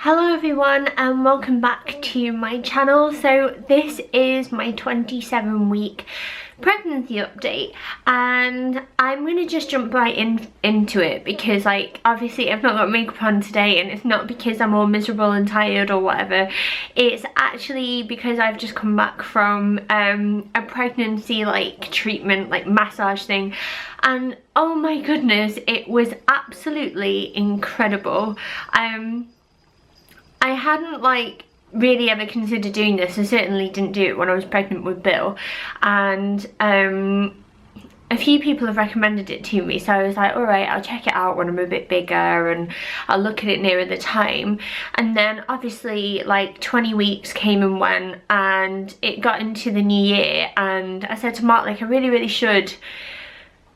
Hello everyone and welcome back to my channel. So this is my 27-week pregnancy update and I'm gonna just jump right into it because obviously I've not got makeup on today, and it's not because I'm all miserable and tired or whatever. It's actually because I've just come back from a pregnancy treatment massage thing, and oh my goodness, it was absolutely incredible. I hadn't really ever considered doing this. I certainly didn't do it when I was pregnant with Bill, and a few people have recommended it to me, so I was like, alright, I'll check it out when I'm a bit bigger and I'll look at it nearer the time. And then obviously 20 weeks came and went and it got into the new year, and I said to Mark, I really should,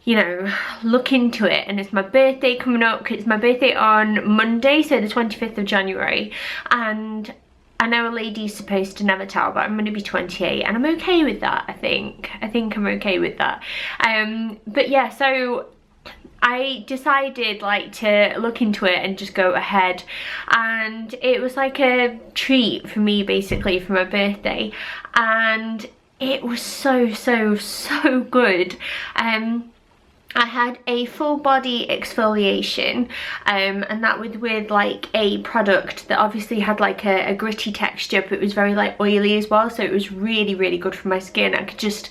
you know, look into it. And it's my birthday coming up, because it's my birthday on Monday, so the 25th of January, and I know a lady's supposed to never tell, but I'm going to be 28 and I'm okay with that. I think I'm okay with that. But yeah, so I decided to look into it and just go ahead, and it was like a treat for me basically for my birthday, and it was so good. I had a full body exfoliation, and that was with a product that obviously had a gritty texture, but it was very oily as well, so it was really good for my skin. I could just,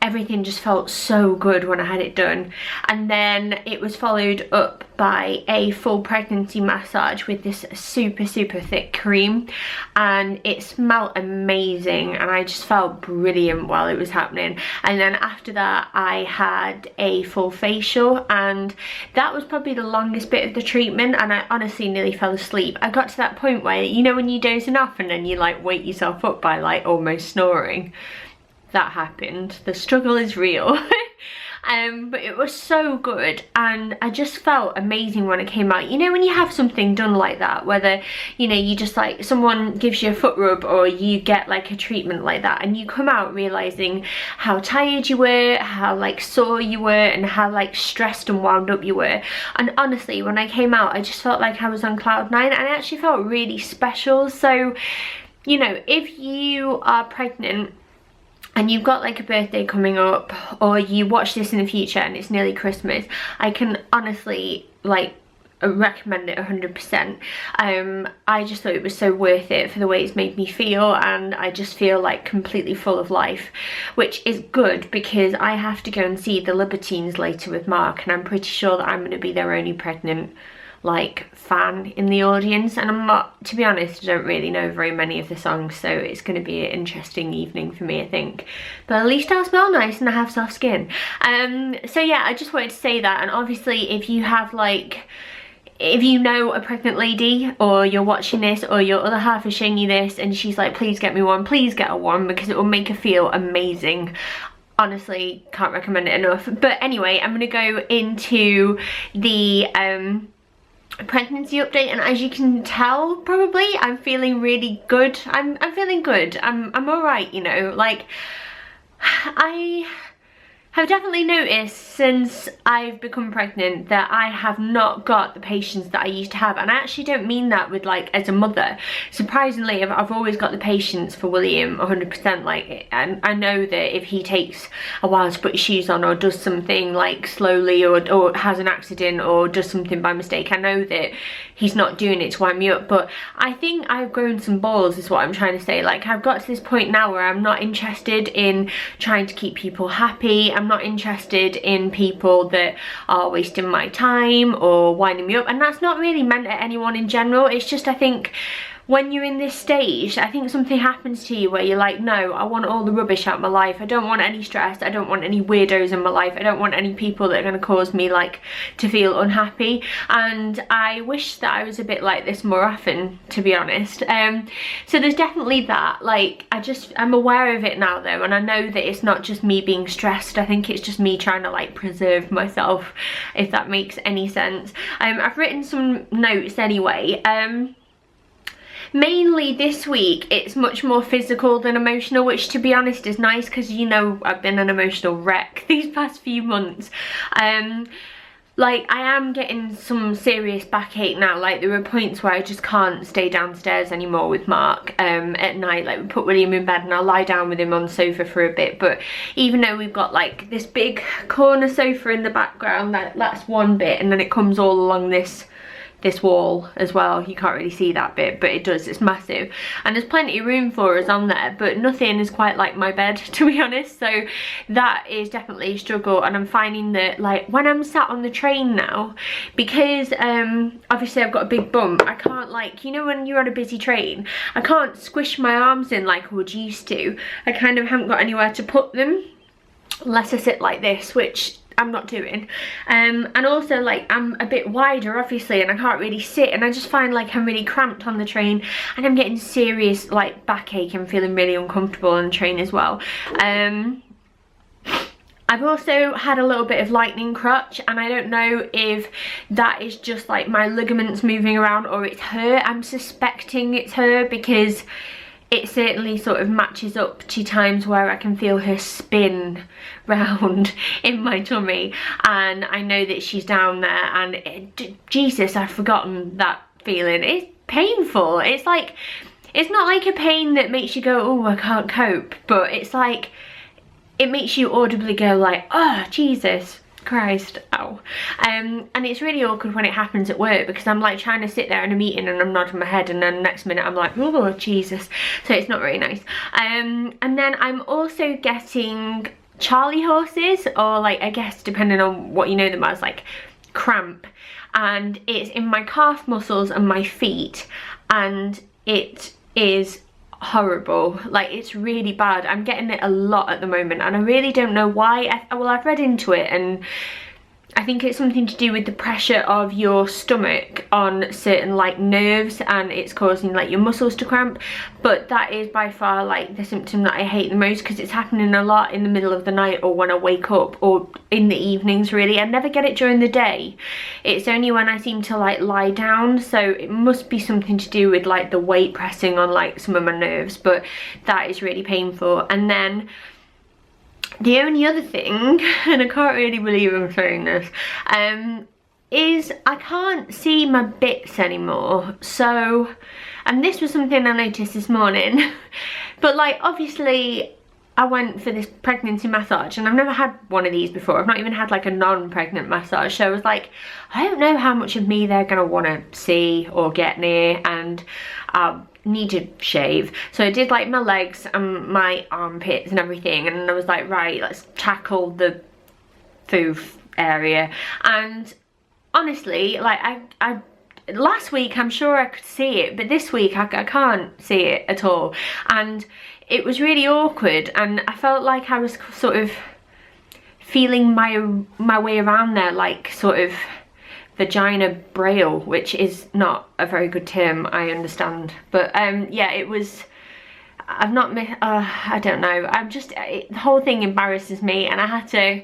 everything just felt so good when I had it done. And then it was followed up by a full pregnancy massage with this super thick cream, and it smelled amazing and I just felt brilliant while it was happening. And then after that I had a full facial, and that was probably the longest bit of the treatment, and I honestly nearly fell asleep. I got to that point where, you know, when you're dozing off and then you wake yourself up by almost snoring. That happened. The struggle is real. But it was so good, and I just felt amazing when it came out. You know, when you have something done like that, whether, you know, you just someone gives you a foot rub or you get a treatment like that, and you come out realizing how tired you were, how sore you were, and how stressed and wound up you were. And honestly, when I came out, I just felt like I was on cloud 9, and I actually felt really special. So, you know, if you are pregnant and you've got a birthday coming up, or you watch this in the future and it's nearly Christmas, I can honestly recommend it 100%. I just thought it was so worth it for the way it's made me feel, and I just feel completely full of life, which is good because I have to go and see the Libertines later with Mark, and I'm pretty sure that I'm going to be their only pregnant fan in the audience, and I'm not, to be honest, I don't really know very many of the songs, so it's going to be an interesting evening for me, I think. But at least I'll smell nice and I have soft skin. So yeah, I just wanted to say that. And obviously if you have if you know a pregnant lady, or you're watching this, or your other half is showing you this and she's please get me one, please get her one, because it will make her feel amazing. Honestly, can't recommend it enough. But anyway, I'm going to go into the pregnancy update, and as you can tell probably, I'm feeling really good. I'm feeling good. I'm all right, you know. I have definitely noticed since I've become pregnant that I have not got the patience that I used to have, and I actually don't mean that with as a mother. Surprisingly, I've always got the patience for William 100%. And I know that if he takes a while to put his shoes on, or does something slowly, or has an accident, or does something by mistake, I know that he's not doing it to wind me up. But I think I've grown some balls, is what I'm trying to say. I've got to this point now where I'm not interested in trying to keep people happy. I'm not interested in people that are wasting my time or winding me up, and that's not really meant at anyone in general. It's just, I think when you're in this stage, I think something happens to you where you're no, I want all the rubbish out of my life. I don't want any stress. I don't want any weirdos in my life. I don't want any people that are going to cause me to feel unhappy. And I wish that I was a bit like this more often, to be honest. So there's definitely that. I'm aware of it now though, and I know that it's not just me being stressed. I think it's just me trying to preserve myself, if that makes any sense. I've written some notes anyway. Mainly this week it's much more physical than emotional, which to be honest is nice, because you know I've been an emotional wreck these past few months. like I am getting some serious backache now. Like there are points where I just can't stay downstairs anymore with Mark at night. Like we put William in bed and I'll lie down with him on the sofa for a bit, but even though we've got like this big corner sofa in the background, that's one bit, and then it comes all along this wall as well. You can't really see that bit, but it does, it's massive, and there's plenty of room for us on there, but nothing is quite like my bed, to be honest. So that is definitely a struggle, and I'm finding that like when I'm sat on the train now, because obviously I've got a big bum, I can't, like, you know when you're on a busy train, I can't squish my arms in like I would used to. I kind of haven't got anywhere to put them unless I sit like this, which I'm not doing, and also like I'm a bit wider obviously, and I can't really sit, and I just find like I'm really cramped on the train, and I'm getting serious like backache and feeling really uncomfortable on the train as well. I've also had a little bit of lightning crotch, and I don't know if that is just like my ligaments moving around or it's her. I'm suspecting it's her because it certainly sort of matches up to times where I can feel her spin round in my tummy, and I know that she's down there, and Jesus, I've forgotten that feeling. It's painful. It's like, it's not like a pain that makes you go, oh, I can't cope, but it's like, it makes you audibly go like, oh, Jesus Christ, ow. And it's really awkward when it happens at work, because I'm like trying to sit there in a meeting and I'm nodding my head, and then next minute I'm like, oh Jesus, so it's not very nice. And then I'm also getting Charlie horses, or like, I guess depending on what you know them as, like cramp, and it's in my calf muscles and my feet, and it is horrible. Like it's really bad. I'm getting it a lot at the moment, and I really don't know why. Well, I've read into it, and I think it's something to do with the pressure of your stomach on certain like nerves, and it's causing like your muscles to cramp. But that is by far like the symptom that I hate the most, because it's happening a lot in the middle of the night or when I wake up, or in the evenings really. I never get it during the day. It's only when I seem to like lie down, so it must be something to do with like the weight pressing on like some of my nerves, but that is really painful. And then the only other thing, and I can't really believe I'm saying this, is I can't see my bits anymore. So, and this was something I noticed this morning, but like obviously I went for this pregnancy massage, and I've never had one of these before. I've not even had like a non-pregnant massage, so I was like, I don't know how much of me they're gonna want to see or get near, and need to shave. So I did like my legs and my armpits and everything, and I was like, right, let's tackle the foof area. And honestly, like I last week I'm sure I could see it, but this week I can't see it at all, and it was really awkward, and I felt like I was sort of feeling my way around there, like sort of vagina braille, which is not a very good term, I understand, but yeah, it was, I've not I don't know, I'm just, the whole thing embarrasses me, and I had to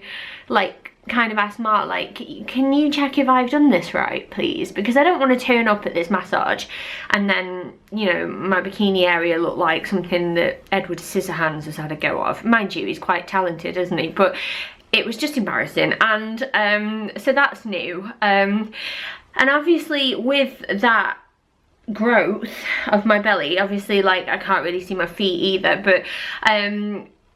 like kind of ask Mark, like, can you check if I've done this right, please, because I don't want to turn up at this massage and then, you know, my bikini area look like something that Edward Scissorhands has had a go of. Mind you, he's quite talented, isn't he? But it was just embarrassing, and so that's new, and obviously with that growth of my belly, obviously like I can't really see my feet either, but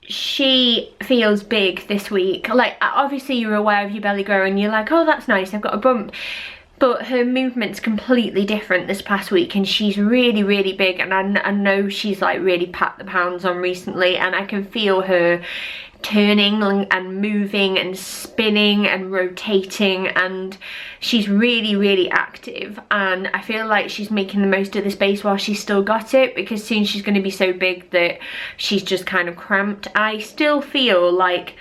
she feels big this week. Like obviously you're aware of your belly growing, you're like, oh that's nice, I've got a bump, but her movement's completely different this past week, and she's really really big, and I know she's like really packed the pounds on recently, and I can feel her turning and moving and spinning and rotating, and she's really really active, and I feel like she's making the most of the space while she's still got it, because soon she's going to be so big that she's just kind of cramped. I still feel like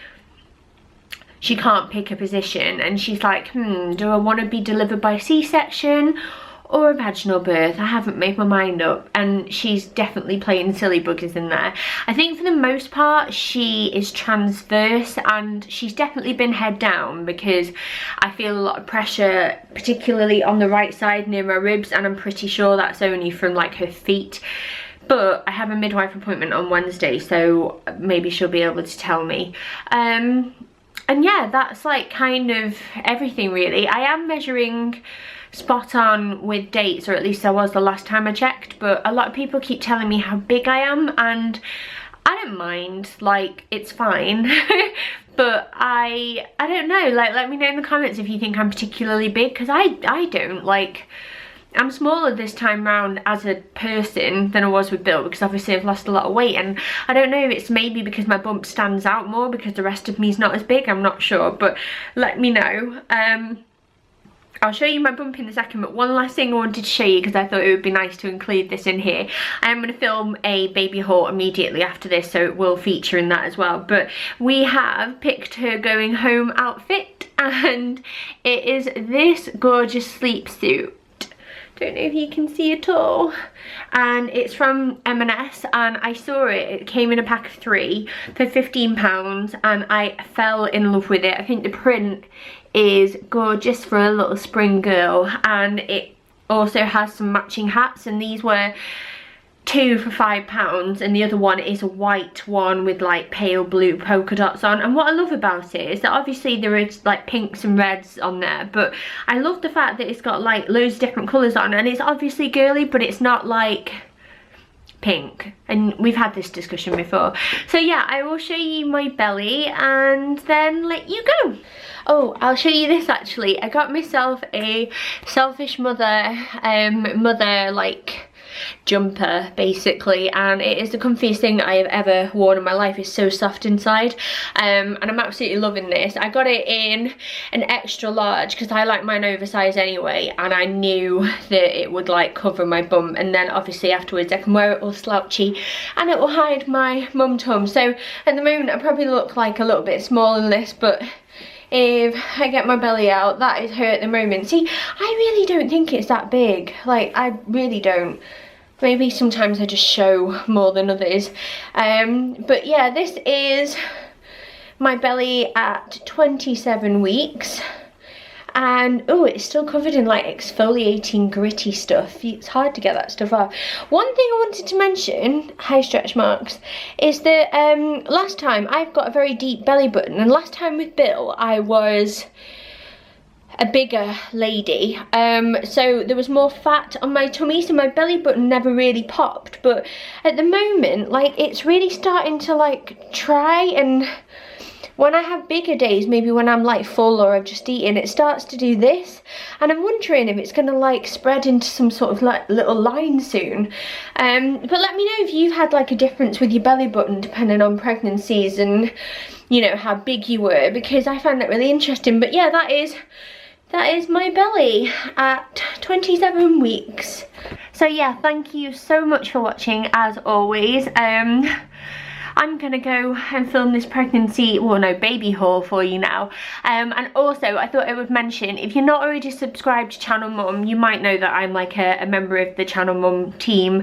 she can't pick a position, and she's like, do I want to be delivered by C-section or a vaginal birth? I haven't made my mind up, and she's definitely playing silly buggers in there. I think for the most part she is transverse, and she's definitely been head down, because I feel a lot of pressure particularly on the right side near my ribs, and I'm pretty sure that's only from like her feet. But I have a midwife appointment on Wednesday, so maybe she'll be able to tell me. And yeah, that's like kind of everything really. I am measuring spot on with dates, or at least I was the last time I checked, but a lot of people keep telling me how big I am, and I don't mind, like, it's fine. But I don't know, like, let me know in the comments if you think I'm particularly big, because I don't. Like, I'm smaller this time round as a person than I was with Bill, because obviously I've lost a lot of weight, and I don't know if it's maybe because my bump stands out more because the rest of me's not as big, I'm not sure, but let me know. I'll show you my bump in a second, but one last thing I wanted to show you, because I thought it would be nice to include this in here. I'm going to film a baby haul immediately after this, so it will feature in that as well. But we have picked her going home outfit, and it is this gorgeous sleep suit. Don't know if you can see at all, and it's from M&S, and I saw it came in a pack of 3 for £15, and I fell in love with it. I think the print is gorgeous for a little spring girl, and it also has some matching hats, and these were 2 for £5, and the other one is a white one with like pale blue polka dots on. And what I love about it is that obviously there is like pinks and reds on there, but I love the fact that it's got like loads of different colours on, and it's obviously girly, but it's not like pink, and we've had this discussion before. So yeah, I will show you my belly and then let you go. Oh, I'll show you this actually. I got myself a Selfish Mother like jumper basically, and it is the comfiest thing I have ever worn in my life. It's so soft inside, and I'm absolutely loving this. I got it in an extra large because I like mine oversized anyway, and I knew that it would like cover my bum, and then obviously afterwards I can wear it all slouchy and it will hide my mum tum. So at the moment I probably look like a little bit smaller than this, but if I get my belly out, that is her at the moment. See, I really don't think it's that big, like I really don't. Maybe sometimes I just show more than others. But yeah, this is my belly at 27 weeks. And oh, it's still covered in like exfoliating gritty stuff. It's hard to get that stuff off. One thing I wanted to mention, high stretch marks, is that last time I've got a very deep belly button, and last time with Bill I was a bigger lady, so there was more fat on my tummy, so my belly button never really popped. But at the moment, like, it's really starting to like try, and when I have bigger days, maybe when I'm like full or I've just eaten, it starts to do this, and I'm wondering if it's gonna like spread into some sort of like little line soon. But let me know if you've had like a difference with your belly button depending on pregnancies and, you know, how big you were, because I found that really interesting. But yeah, that is my belly at 27 weeks. So yeah, thank you so much for watching as always. I'm gonna go and film this pregnancy, well no, baby haul for you now. And also I thought I would mention, if you're not already subscribed to Channel Mum, you might know that I'm like a member of the Channel Mum team,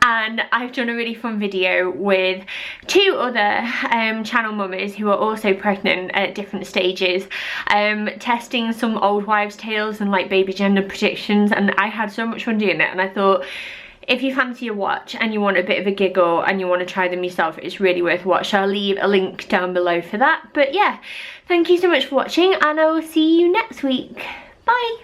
and I've done a really fun video with 2 other channel mummers who are also pregnant at different stages, testing some old wives' tales and like baby gender predictions, and I had so much fun doing it. And I thought, if you fancy a watch and you want a bit of a giggle and you want to try them yourself, it's really worth a watch. I'll leave a link down below for that. But yeah, thank you so much for watching, and I will see you next week. Bye!